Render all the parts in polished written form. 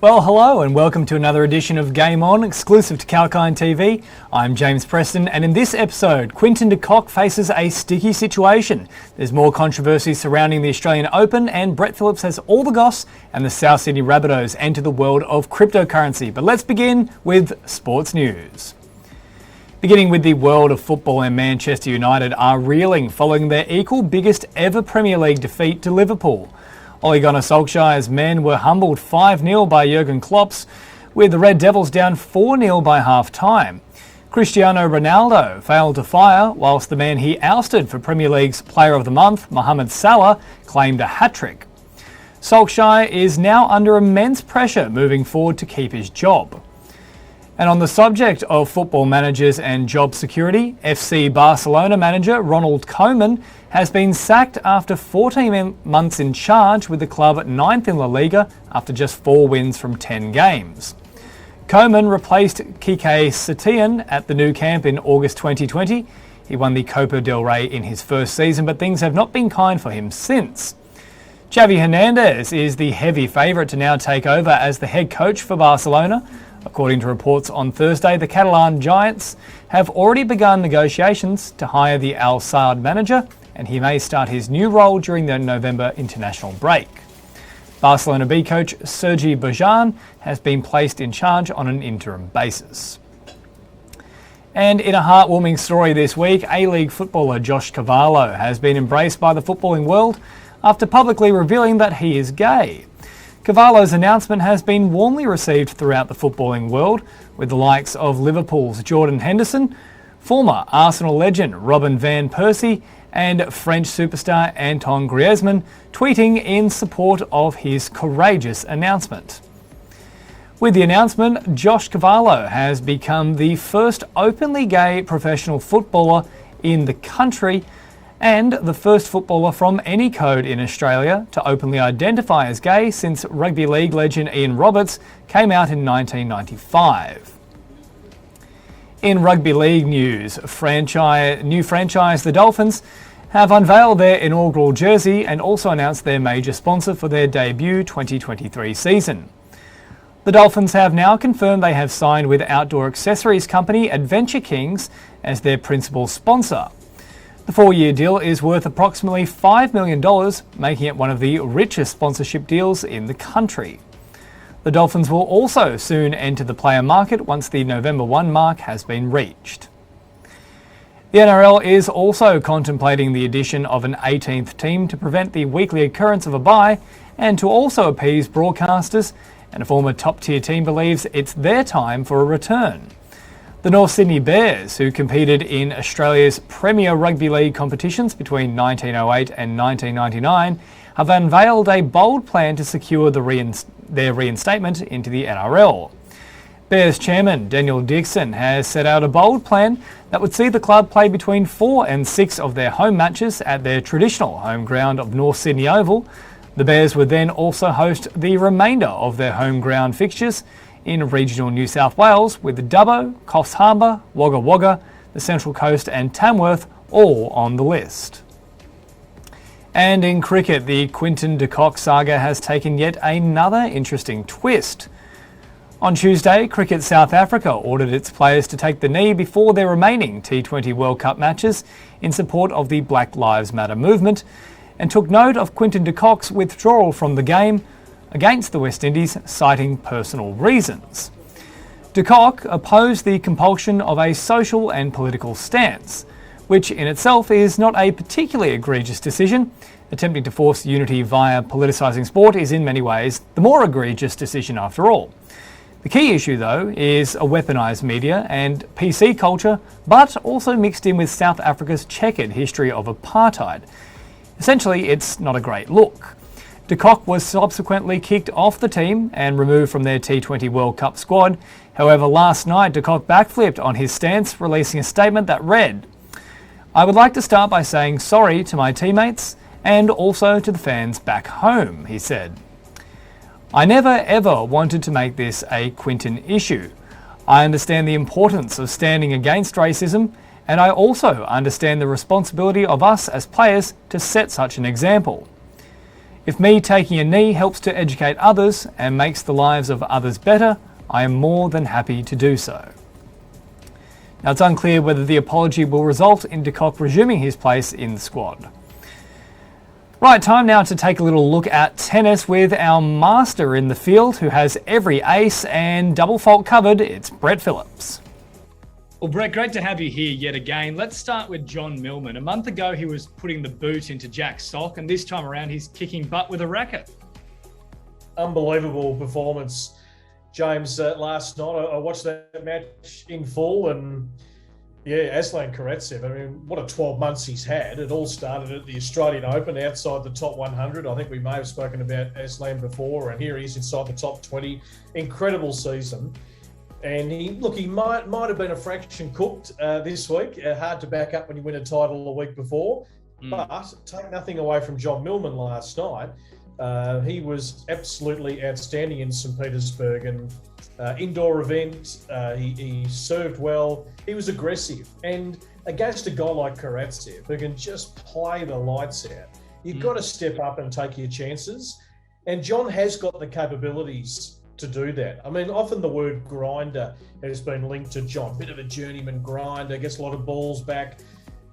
Well, hello and welcome to another edition of Game On, exclusive to Kalkine TV. I'm James Preston, and in this episode, Quinton De Kok faces a sticky situation. There's more controversy surrounding the Australian Open, and Brett Phillips has all the goss, and the South Sydney Rabbitohs enter the world of cryptocurrency. But let's begin with sports news. Beginning with the world of football, and Manchester United are reeling following their equal biggest ever Premier League defeat to Liverpool. Ole Gunnar Solskjaer's men were humbled 5-0 by Jurgen Klopp's, with the Red Devils down 4-0 by half-time. Cristiano Ronaldo failed to fire, whilst the man he ousted for Premier League's Player of the Month, Mohamed Salah, claimed a hat-trick. Solskjaer is now under immense pressure moving forward to keep his job. And on the subject of football managers and job security, FC Barcelona manager Ronald Koeman has been sacked after 14 months in charge, with the club at 9th in La Liga after just 4 wins from 10 games. Koeman replaced Quique Setién at the new camp in August 2020. He won the Copa del Rey in his first season, but things have not been kind for him since. Xavi Hernandez is the heavy favourite to now take over as the head coach for Barcelona. According to reports on Thursday, the Catalan Giants have already begun negotiations to hire the Al Sadd manager, and he may start his new role during the November international break. Barcelona B coach Sergi Bojan has been placed in charge on an interim basis. And in a heartwarming story this week, A-League footballer Josh Cavallo has been embraced by the footballing world after publicly revealing that he is gay. Cavallo's announcement has been warmly received throughout the footballing world, with the likes of Liverpool's Jordan Henderson, former Arsenal legend Robin van Persie, and French superstar Antoine Griezmann tweeting in support of his courageous announcement. With the announcement, Josh Cavallo has become the first openly gay professional footballer in the country, and the first footballer from any code in Australia to openly identify as gay since rugby league legend Ian Roberts came out in 1995. In rugby league news, new franchise the Dolphins have unveiled their inaugural jersey and also announced their major sponsor for their debut 2023 season. The Dolphins have now confirmed they have signed with outdoor accessories company Adventure Kings as their principal sponsor. The 4-year deal is worth approximately $5 million, making it one of the richest sponsorship deals in the country. The Dolphins will also soon enter the player market once the November 1 mark has been reached. The NRL is also contemplating the addition of an 18th team to prevent the weekly occurrence of a bye and to also appease broadcasters, and a former top-tier team believes it's their time for a return. The North Sydney Bears, who competed in Australia's premier rugby league competitions between 1908 and 1999, have unveiled a bold plan to secure their reinstatement into the NRL. Bears chairman Daniel Dixon has set out a bold plan that would see the club play between 4 and 6 of their home matches at their traditional home ground of North Sydney Oval. The Bears would then also host the remainder of their home ground fixtures in regional New South Wales, with Dubbo, Coffs Harbour, Wagga Wagga, the Central Coast and Tamworth all on the list. And in cricket, the Quinton De Kok saga has taken yet another interesting twist. On Tuesday, Cricket South Africa ordered its players to take the knee before their remaining T20 World Cup matches in support of the Black Lives Matter movement, and took note of Quinton De Kok's withdrawal from the game against the West Indies, citing personal reasons. De Kok opposed the compulsion of a social and political stance, which in itself is not a particularly egregious decision. Attempting to force unity via politicising sport is in many ways the more egregious decision after all. The key issue, though, is a weaponised media and PC culture, but also mixed in with South Africa's checkered history of apartheid. Essentially, it's not a great look. De Kok was subsequently kicked off the team and removed from their T20 World Cup squad. However, last night De Kok backflipped on his stance, releasing a statement that read, "I would like to start by saying sorry to my teammates and also to the fans back home," he said. "I never ever wanted to make this a Quinton issue. I understand the importance of standing against racism, and I also understand the responsibility of us as players to set such an example. If me taking a knee helps to educate others and makes the lives of others better, I am more than happy to do so. Now, it's unclear whether the apology will result in De Kok resuming his place in the squad. Right, time now to take a little look at tennis with our master in the field who has every ace and double fault covered. It's Brett Phillips. Well, Brett, great to have you here yet again. Let's start with John Millman. A month ago, he was putting the boot into Jack's sock, and this time around, he's kicking butt with a racket. Unbelievable performance, James, last night. I watched that match in full, and yeah, Aslan Karatsev, I mean, what a 12 months he's had. It all started at the Australian Open outside the top 100. I think we may have spoken about Aslan before, and here he is inside the top 20. Incredible season. And he might have been a fraction cooked this week. Hard to back up when you win a title a week before. But take nothing away from John Millman last night. He was absolutely outstanding in St. Petersburg, and indoor event, he served well, he was aggressive. And against a guy like Karatsev, who can just play the lights out, you've got to step up and take your chances. And John has got the capabilities to do that. I mean, often the word grinder has been linked to John, bit of a journeyman grinder, gets a lot of balls back,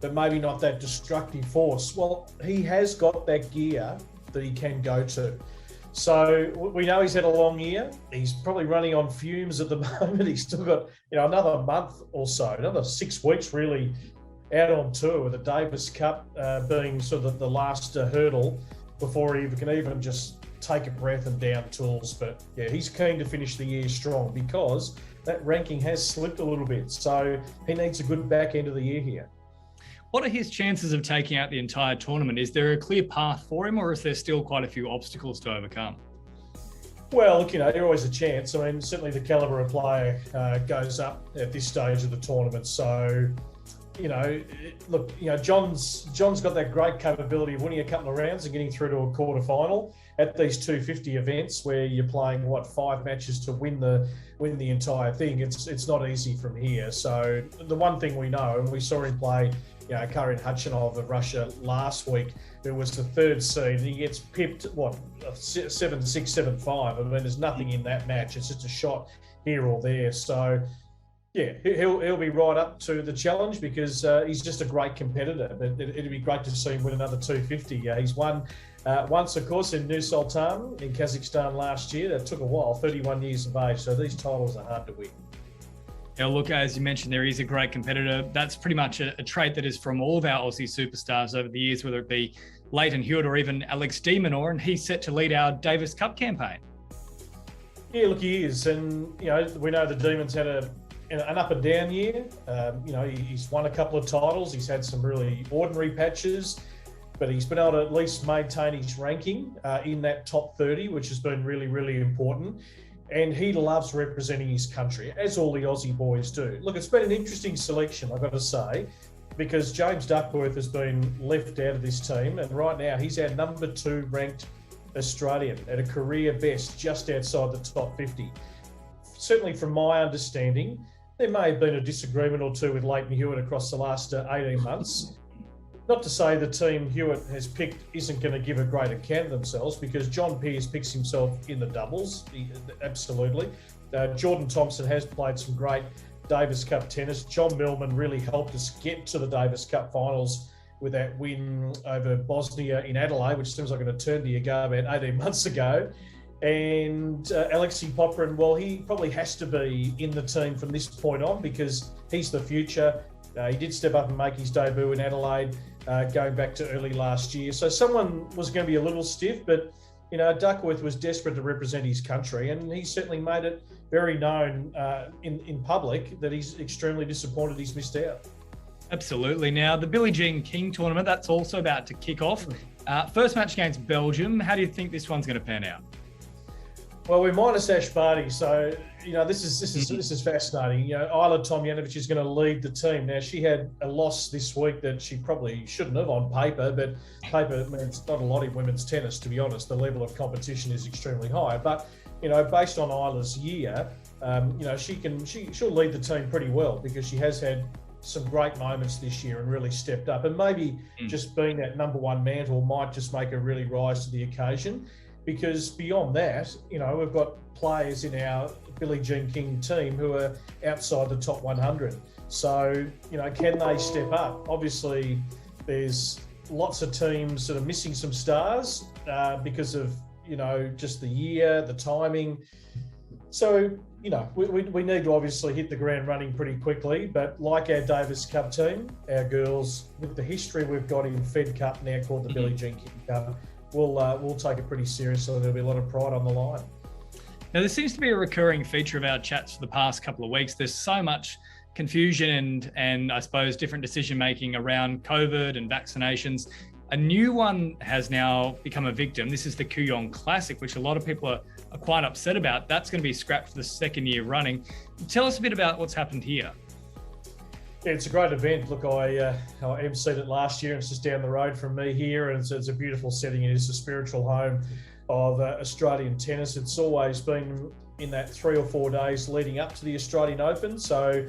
but maybe not that destructive force. Well, he has got that gear that he can go to. So we know he's had a long year. He's probably running on fumes at the moment. He's still got, another month or so, another 6 weeks really out on tour, with the Davis Cup being sort of the last hurdle before he can even just take a breath and down tools. But yeah, he's keen to finish the year strong because that ranking has slipped a little bit. So he needs a good back end of the year here. What are his chances of taking out the entire tournament? Is there a clear path for him, or is there still quite a few obstacles to overcome? Well, look, there's always a chance. I mean, certainly the calibre of player goes up at this stage of the tournament. So, John's got that great capability of winning a couple of rounds and getting through to a quarter final at these 250 events where you're playing 5 matches to win the entire thing. It's not easy from here. So the one thing we know, and we saw him play, Karin Khachanov of Russia last week, who was the 3rd seed. He gets pipped 7-6, 7-5. I mean, there's nothing in that match. It's just a shot here or there. So yeah, he'll be right up to the challenge because he's just a great competitor. But it'd be great to see him win another 250. He's won once, of course, in Nur Sultan in Kazakhstan last year. That took a while, 31 years of age. So these titles are hard to win. Yeah, look, as you mentioned, there is a great competitor. That's pretty much a trait that is from all of our Aussie superstars over the years, whether it be Leighton Hewitt or even Alex de Minaur, and he's set to lead our Davis Cup campaign. Yeah, look, he is. And, we know the Demons had an up and down year. He's won a couple of titles. He's had some really ordinary patches, but he's been able to at least maintain his ranking in that top 30, which has been really, really important. And he loves representing his country, as all the Aussie boys do. Look, it's been an interesting selection, I've got to say, because James Duckworth has been left out of this team, and right now he's our number 2 ranked Australian at a career best just outside the top 50. Certainly from my understanding, there may have been a disagreement or two with Leighton Hewitt across the last 18 months. Not to say the team Hewitt has picked isn't going to give a great account of themselves, because John Pearce picks himself in the doubles, absolutely. Jordan Thompson has played some great Davis Cup tennis. John Millman really helped us get to the Davis Cup finals with that win over Bosnia in Adelaide, which seems like an eternity ago, about 18 months ago. And Alexei Popyrin, well, he probably has to be in the team from this point on because he's the future. He did step up and make his debut in Adelaide, going back to early last year. So someone was going to be a little stiff, but, Duckworth was desperate to represent his country, and he certainly made it very known in public that he's extremely disappointed he's missed out. Absolutely. Now, the Billie Jean King tournament, that's also about to kick off. First match against Belgium. How do you think this one's going to pan out? Well, we're minus Ash Barty, so this is fascinating. Isla Tomljanovic is going to lead the team. Now, she had a loss this week that she probably shouldn't have on paper, but paper means not a lot in women's tennis, to be honest. The level of competition is extremely high. But based on Isla's year, she'll lead the team pretty well because she has had some great moments this year and really stepped up. And maybe just being that number one mantle might just make her really rise to the occasion. Because beyond that, we've got players in our Billie Jean King team who are outside the top 100. So, can they step up? Obviously, there's lots of teams that are missing some stars because of, just the year, the timing. So, we need to obviously hit the ground running pretty quickly, but like our Davis Cup team, our girls, with the history we've got in Fed Cup, now called the Billie Jean King Cup, we'll take it pretty seriously. There'll be a lot of pride on the line. Now, there seems to be a recurring feature of our chats for the past couple of weeks. There's so much confusion and I suppose different decision-making around COVID and vaccinations. A new one has now become a victim. This is the Kooyong Classic, which a lot of people are quite upset about. That's going to be scrapped for the second year running. Tell us a bit about what's happened here. Yeah, it's a great event. Look, I emceed it last year, and it's just down the road from me here, and it's a beautiful setting. It is a spiritual home of Australian tennis. It's always been in that 3 or 4 days leading up to the Australian Open. So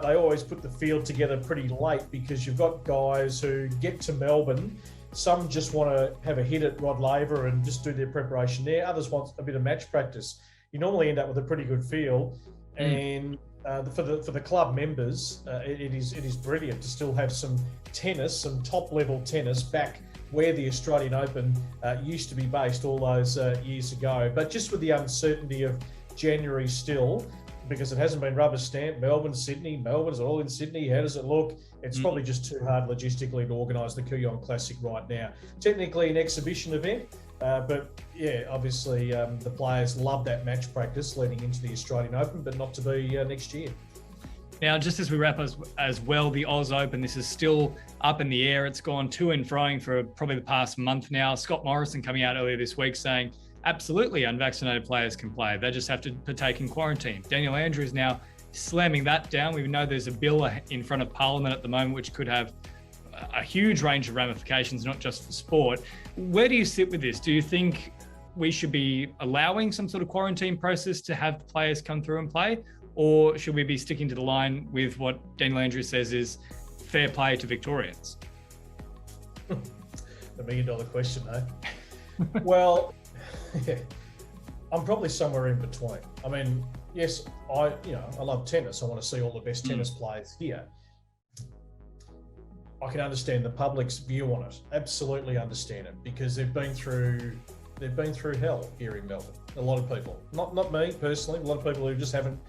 they always put the field together pretty late because you've got guys who get to Melbourne. Some just want to have a hit at Rod Laver and just do their preparation there. Others want a bit of match practice. You normally end up with a pretty good field. And for the club members, it is brilliant to still have some tennis, some top level tennis back where the Australian Open used to be based all those years ago. But just with the uncertainty of January still, because it hasn't been rubber stamped, Melbourne, Sydney, Melbourne's all in Sydney, how does it look? It's probably just too hard logistically to organise the Kooyong Classic right now. Technically an exhibition event, but yeah, obviously the players love that match practice leading into the Australian Open, but not to be next year. Now, just as we wrap as well, the Oz Open, this is still up in the air. It's gone to and froing for probably the past month now. Scott Morrison coming out earlier this week saying, absolutely, unvaccinated players can play. They just have to partake in quarantine. Daniel Andrews now slamming that down. We know there's a bill in front of Parliament at the moment, which could have a huge range of ramifications, not just for sport. Where do you sit with this? Do you think we should be allowing some sort of quarantine process to have players come through and play? Or should we be sticking to the line with what Daniel Andrews says is fair play to Victorians? The $1 million question, eh? Well, I'm probably somewhere in between. I mean, yes, I love tennis. I want to see all the best tennis players here. I can understand the public's view on it. Absolutely understand it, because they've been through hell here in Melbourne. A lot of people, not me personally. A lot of people who just haven't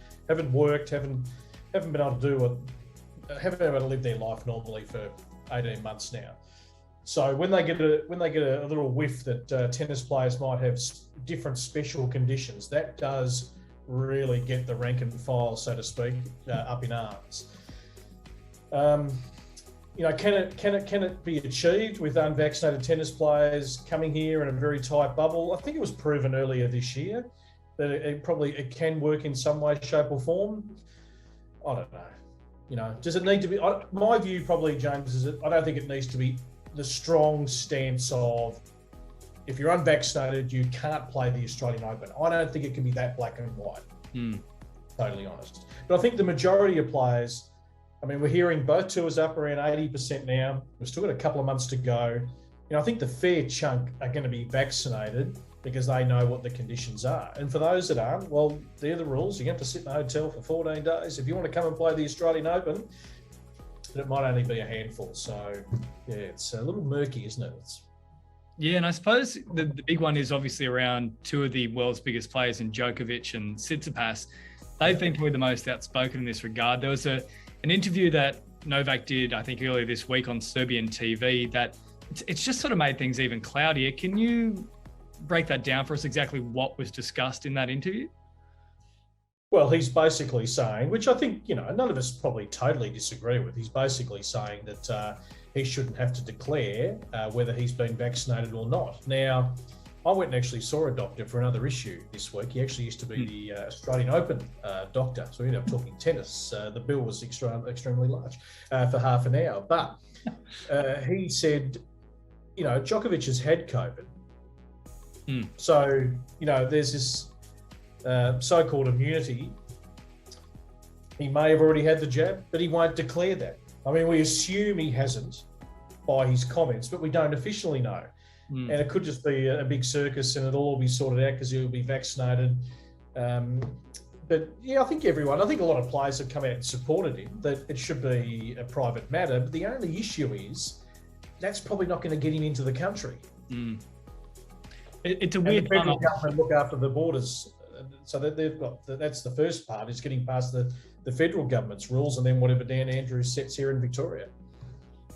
worked, haven't been able to haven't been able to live their life normally for 18 months now. So when they get a little whiff that tennis players might have different special conditions, that does really get the rank and file, so to speak, up in arms. Can it be achieved with unvaccinated tennis players coming here in a very tight bubble? I think it was proven earlier this year that it can work in some way, shape or form. I don't know. Does it need to be? My view probably, James, is that I don't think it needs to be the strong stance of if you're unvaccinated, you can't play the Australian Open. I don't think it can be that black and white, totally honest. But I think the majority of players, I mean, we're hearing both tours up around 80% now. We've still got a couple of months to go. I think the fair chunk are going to be vaccinated because they know what the conditions are. And for those that aren't, well, they're the rules. You have to sit in a hotel for 14 days. If you want to come and play the Australian Open, it might only be a handful. So, yeah, it's a little murky, isn't it? Yeah, and I suppose the big one is obviously around two of the world's biggest players in Djokovic and Tsitsipas. They've been probably the most outspoken in this regard. There was an interview that Novak did, I think, earlier this week on Serbian TV that it's just sort of made things even cloudier. Can you break that down for us, exactly what was discussed in that interview? Well, he's basically saying, which I think, none of us probably totally disagree with, he's basically saying that he shouldn't have to declare whether he's been vaccinated or not. Now, I went and actually saw a doctor for another issue this week. He actually used to be the Australian Open doctor. So we ended up talking tennis. The bill was extremely large for half an hour. But he said, Djokovic has had COVID. So, there's this so-called immunity. He may have already had the jab, but he won't declare that. I mean, we assume he hasn't by his comments, but we don't officially know. And it could just be a big circus and it'll all be sorted out because he'll be vaccinated. But yeah, I think a lot of players have come out and supported him, that it should be a private matter. But the only issue is that's probably not going to get him into the country. It's a weird the federal government look after the borders. So that they've got, that's the first part, is getting past the federal government's rules and then whatever Dan Andrews sets here in Victoria.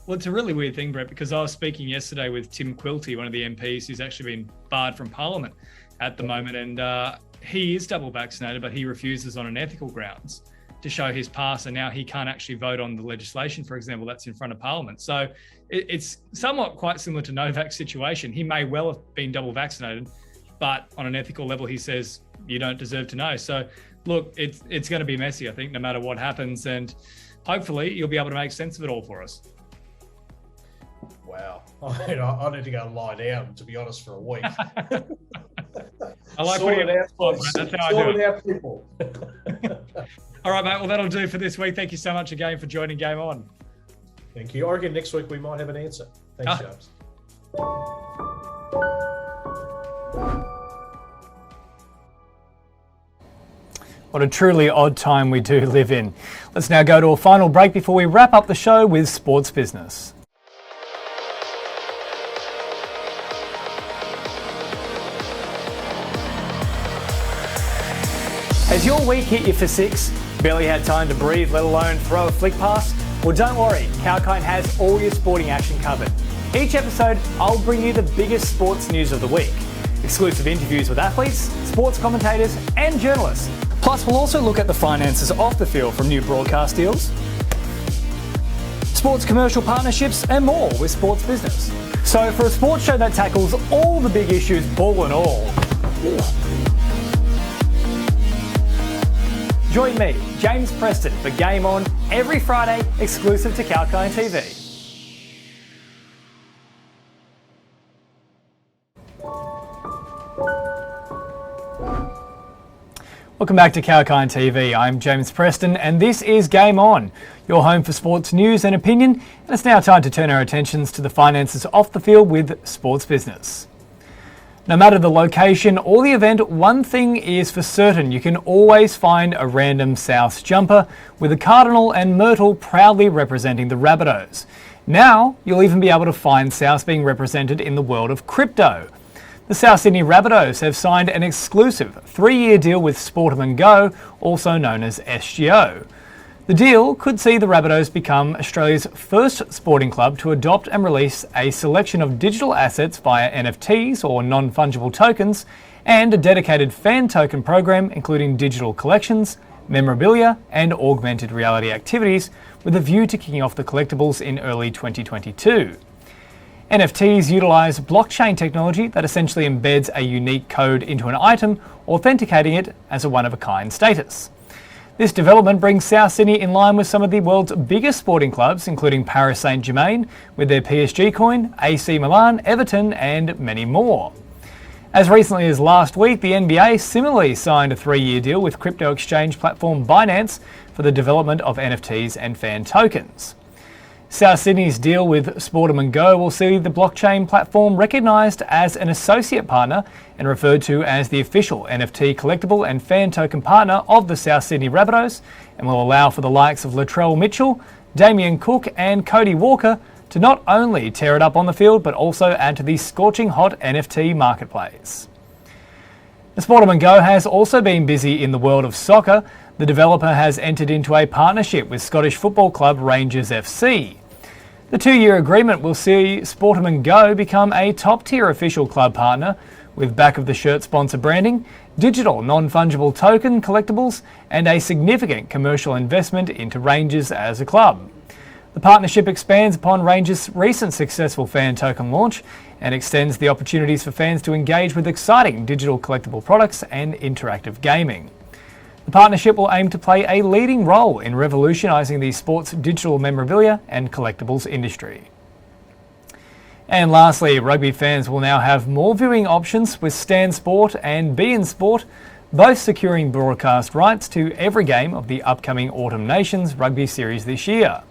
Well, it's a really weird thing, Brett, because I was speaking yesterday with Tim Quilty, one of the MPs who's actually been barred from Parliament at the moment. And he is double vaccinated, but he refuses on unethical grounds to show his pass. And now he can't actually vote on the legislation, for example, that's in front of Parliament. So it's somewhat quite similar to Novak's situation. He may well have been double vaccinated, but on an ethical level, he says, you don't deserve to know. So look, it's going to be messy, I think, no matter what happens. And hopefully you'll be able to make sense of it all for us. Wow. I need to go and lie down, to be honest, for a week. I like sort it out, please. That's how sort I do it out, people. All right, mate. Well, that'll do for this week. Thank you so much again for joining Game On. Thank you. I reckon next week we might have an answer. Thanks, James. What a truly odd time we do live in. Let's now go to a final break before we wrap up the show with sports business. Has your week hit you for six? Barely had time to breathe, let alone throw a flick pass? Well, don't worry, Kalkine has all your sporting action covered. Each episode, I'll bring you the biggest sports news of the week. Exclusive interviews with athletes, sports commentators and journalists. Plus, we'll also look at the finances off the field from new broadcast deals, sports commercial partnerships and more with sports business. So for a sports show that tackles all the big issues, ball and all, join me, James Preston, for Game On every Friday, exclusive to Kalkine TV. Welcome back to Kalkine TV. I'm James Preston and this is Game On, your home for sports news and opinion. And it's now time to turn our attentions to the finances off the field with sports business. No matter the location or the event, one thing is for certain: you can always find a random Souths jumper with a cardinal and myrtle proudly representing the Rabbitohs. Now, you'll even be able to find Souths being represented in the world of crypto. The South Sydney Rabbitohs have signed an exclusive 3-year deal with Sportman Go, also known as SGO. The deal could see the Rabbitohs become Australia's first sporting club to adopt and release a selection of digital assets via NFTs or non-fungible tokens, and a dedicated fan token program including digital collections, memorabilia and augmented reality activities, with a view to kicking off the collectibles in early 2022. NFTs utilise blockchain technology that essentially embeds a unique code into an item, authenticating it as a one-of-a-kind status. This development brings South Sydney in line with some of the world's biggest sporting clubs, including Paris Saint-Germain with their PSG coin, AC Milan, Everton and many more. As recently as last week, the NBA similarly signed a 3-year deal with crypto exchange platform Binance for the development of NFTs and fan tokens. South Sydney's deal with Sportman Go will see the blockchain platform recognised as an associate partner and referred to as the official NFT collectible and fan token partner of the South Sydney Rabbitohs, and will allow for the likes of Latrell Mitchell, Damien Cook and Cody Walker to not only tear it up on the field but also add to the scorching hot NFT marketplace. The Sportman Go has also been busy in the world of soccer. The developer has entered into a partnership with Scottish football club Rangers FC. The 2-year agreement will see Sportman Go become a top-tier official club partner with back-of-the-shirt sponsor branding, digital non-fungible token collectibles and a significant commercial investment into Rangers as a club. The partnership expands upon Rangers' recent successful fan token launch and extends the opportunities for fans to engage with exciting digital collectible products and interactive gaming. The partnership will aim to play a leading role in revolutionising the sports digital memorabilia and collectibles industry. And lastly, rugby fans will now have more viewing options with Stan Sport and beIN Sport both securing broadcast rights to every game of the upcoming Autumn Nations Rugby Series this year.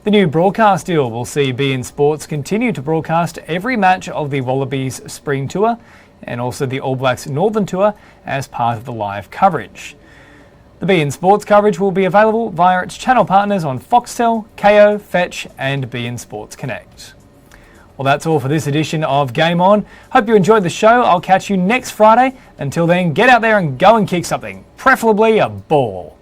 The new broadcast deal will see beIN Sports continue to broadcast every match of the Wallabies Spring Tour and also the All Blacks Northern Tour as part of the live coverage. The beIN Sports coverage will be available via its channel partners on Foxtel, Kayo, Fetch and beIN Sports Connect. Well, that's all for this edition of Game On. Hope you enjoyed the show. I'll catch you next Friday. Until then, get out there and go and kick something, preferably a ball.